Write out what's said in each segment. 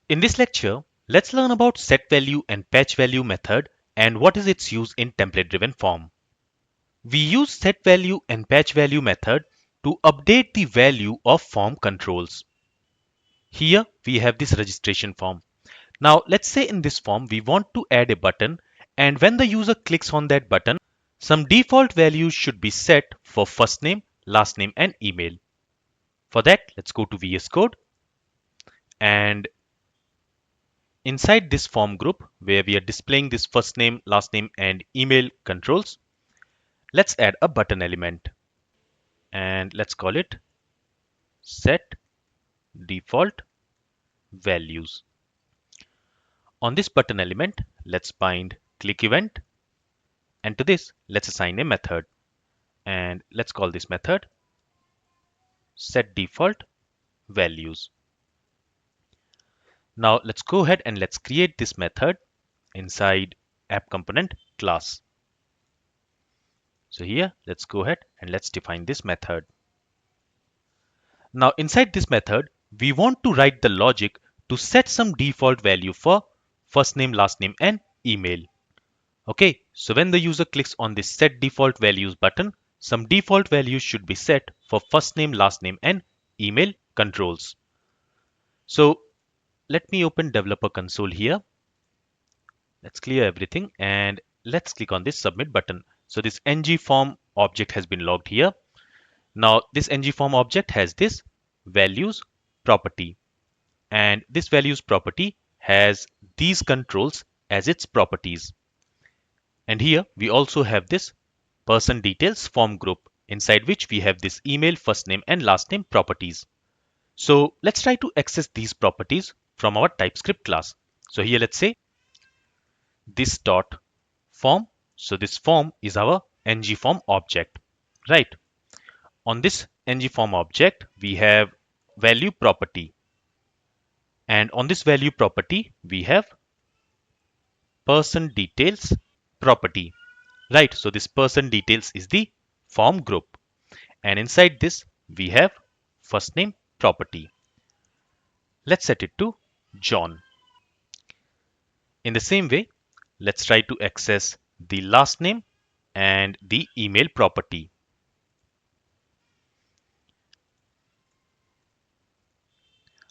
In this lecture, let's learn about setValue and patchValue method and what is its use in template-driven form. We use setValue and patchValue method to update the value of form controls. Here we have this registration form. Now let's say in this form we want to add a button, and when the user clicks on that button, some default values should be set for first name, last name and email. For that, let's go to VS Code, and inside this form group where we are displaying this first name, last name and email controls, let's add a button element and let's call it set default values. On this button element, let's bind click event, and to this let's assign a method, and let's call this method set default values. Now let's go ahead and let's create this method inside app component class. So here let's go ahead and let's define this method. Now inside this method, we want to write the logic to set some default value for first name, last name and email. Okay, so when the user clicks on this set default values button, some default values should be set for first name, last name and email controls. So let me open developer console here. Let's clear everything and let's click on this submit button. So this ng form object has been logged here. Now this ng form object has this values property, and this values property has these controls as its properties. And here we also have this person details form group, inside which we have this email, first name and last name properties. So let's try to access these properties from our TypeScript class. So here let's say this dot form. So this form is our ng form object, right? On this ng form object, we have value property. And on this value property, we have person details property, right? So this person details is the form group. And inside this, we have first name property. Let's set it to John. In the same way, let's try to access the last name and the email property.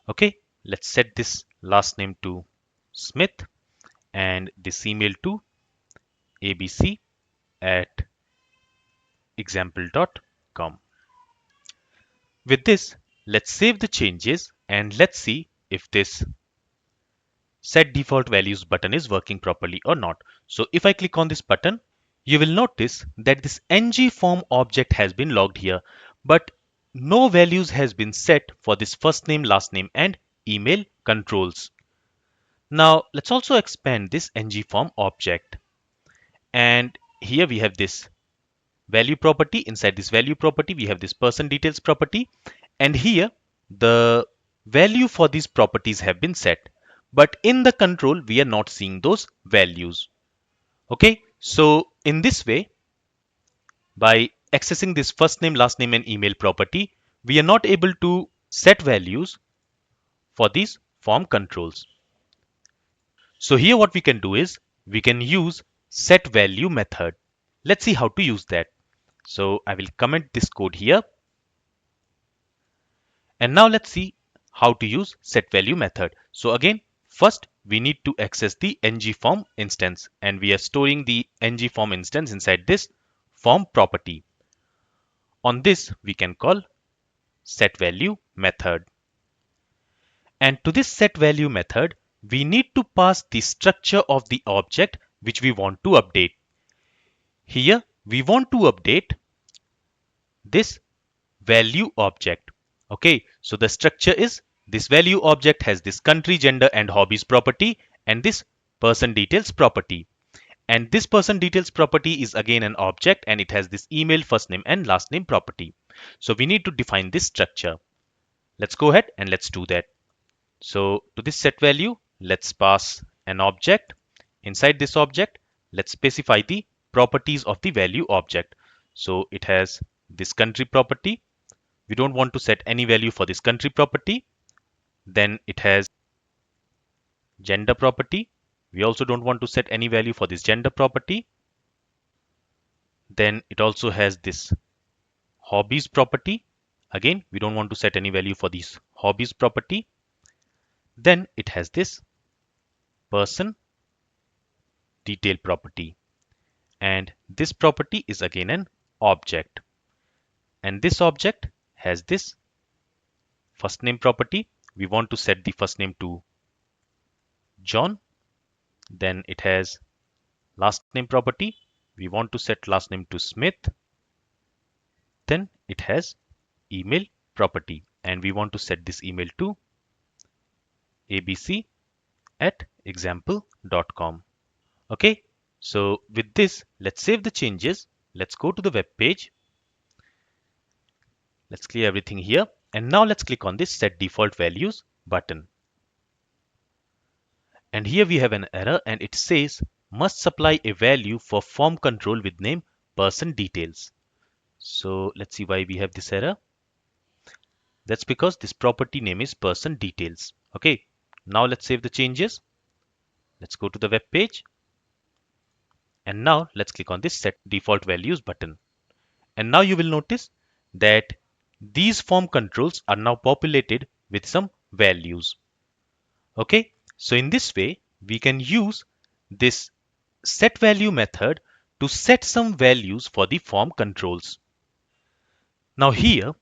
Okay, let's set this last name to Smith and this email to abc@example.com. With this, let's save the changes and let's see if this set default values button is working properly or not. So if I click on this button, you will notice that this ng form object has been logged here, but no values has been set for this first name, last name and email controls. Now let's also expand this ng form object, and here we have this value property. Inside this value property, we have this person details property, and here the value for these properties have been set, but in the control we are not seeing those values. Okay, so in this way, by accessing this first name, last name and email property, we are not able to set values for these form controls. So here what we can do is we can use setValue method. Let's see how to use that. So I will comment this code here. And now let's see how to use setValue method. So again, first we need to access the ng form instance, and we are storing the ng form instance inside this form property. On this we can call setValue method. And to this setValue method, we need to pass the structure of the object which we want to update. Here we want to update this value object. Okay, so the structure is this value object has this country, gender and hobbies property and this person details property. And this person details property is again an object, and it has this email, first name and last name property. So we need to define this structure. Let's go ahead and let's do that. So to this set value, let's pass an object. Inside this object, let's specify the properties of the value object. So it has this country property. We don't want to set any value for this country property. Then it has Gender property. We also don't want to set any value for this gender property. Then it also has this hobbies property. Again, we don't want to set any value for this hobbies property. Then it has this person detail property. And this property is again an object. And this object has this first name property. We want to set the first name to John. Then it has last name property. We want to set last name to Smith. Then it has email property, and we want to set this email to abc@example.com. Okay, so with this, let's save the changes. Let's go to the web page. Let's clear everything here. And now let's click on this set default values button. And here we have an error, and it says must supply a value for form control with name person details. So let's see why we have this error. That's because this property name is person details. Okay, now let's save the changes. Let's go to the web page. And now let's click on this set default values button. And now you will notice that these form controls are now populated with some values. Okay, so in this way, we can use this setValue method to set some values for the form controls. Now here,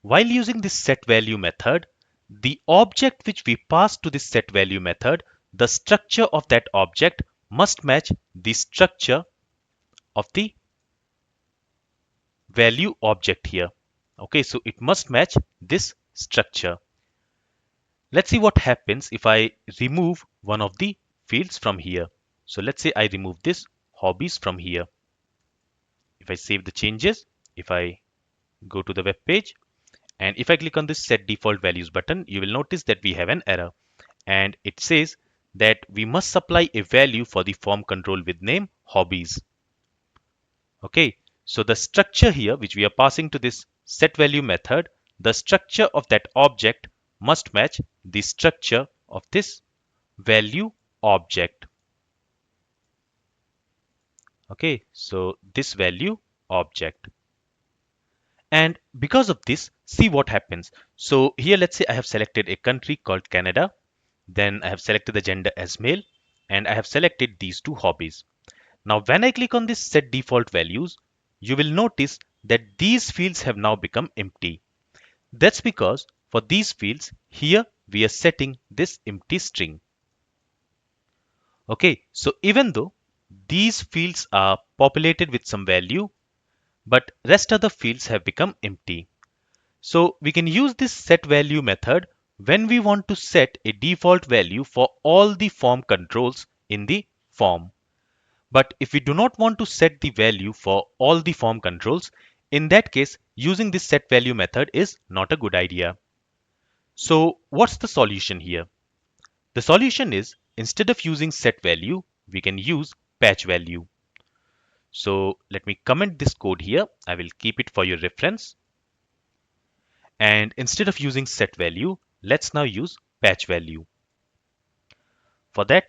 while using this setValue method, the object which we pass to this setValue method, the structure of that object must match the structure of the value object here. Okay, so it must match this structure. Let's see what happens if I remove one of the fields from here. So let's say I remove this hobbies from here. If I save the changes, if I go to the web page, and if I click on this set default values button, you will notice that we have an error. And it says that we must supply a value for the form control with name hobbies. Okay, so the structure here which we are passing to this set value method, the structure of that object must match the structure of this value object. Okay, so this value object. And because of this, see what happens. So here, let's say I have selected a country called Canada. Then I have selected the gender as male, and I have selected these two hobbies. Now, when I click on this set default values, you will notice that these fields have now become empty. That's because for these fields here, we are setting this empty string. Okay, so even though these fields are populated with some value, but rest of the fields have become empty. So we can use this setValue method when we want to set a default value for all the form controls in the form. But if we do not want to set the value for all the form controls, in that case, using this setValue method is not a good idea. So what's the solution here? The solution is, instead of using setValue, we can use patchValue. So let me comment this code here. I will keep it for your reference. And instead of using setValue, let's now use patchValue. For that,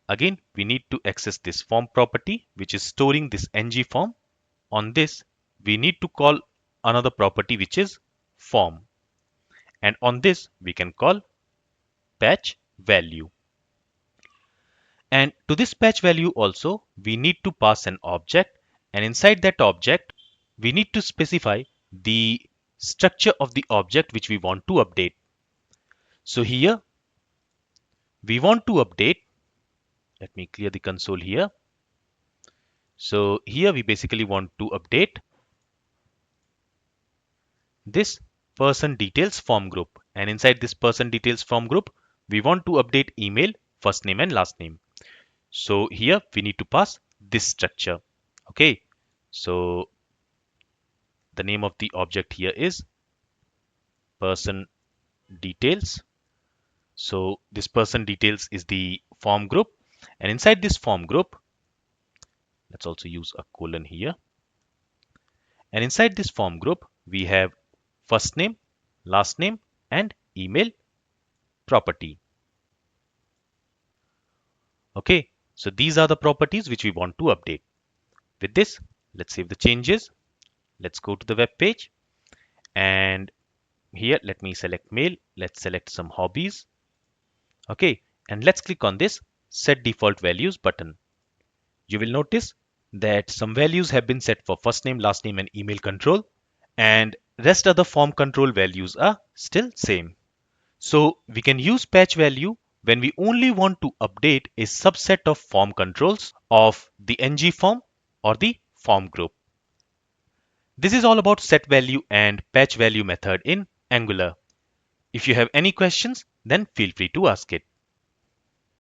again, we need to access this form property, which is storing this ng form. On this, we need to call another property, which is form. And on this, we can call patchValue. And to this patchValue also, we need to pass an object. And inside that object, we need to specify the structure of the object which we want to update. So here, we want to update. Let me clear the console here. So here we basically want to update this person details form group. And inside this person details form group, we want to update email, first name and last name. So here we need to pass this structure. Okay, so the name of the object here is person details. So this person details is the form group, and inside this form group, let's also use a colon here. And inside this form group, we have first name, last name, and email property. Okay, so these are the properties which we want to update. With this, let's save the changes. Let's go to the web page, and here let me select mail. Let's select some hobbies. Okay, and let's click on this set default values button. You will notice that some values have been set for first name, last name and email control, and rest of the form control values are still same. So we can use patch value when we only want to update a subset of form controls of the ng form or the form group. This is all about set value and patch value method in Angular. If you have any questions, then feel free to ask it.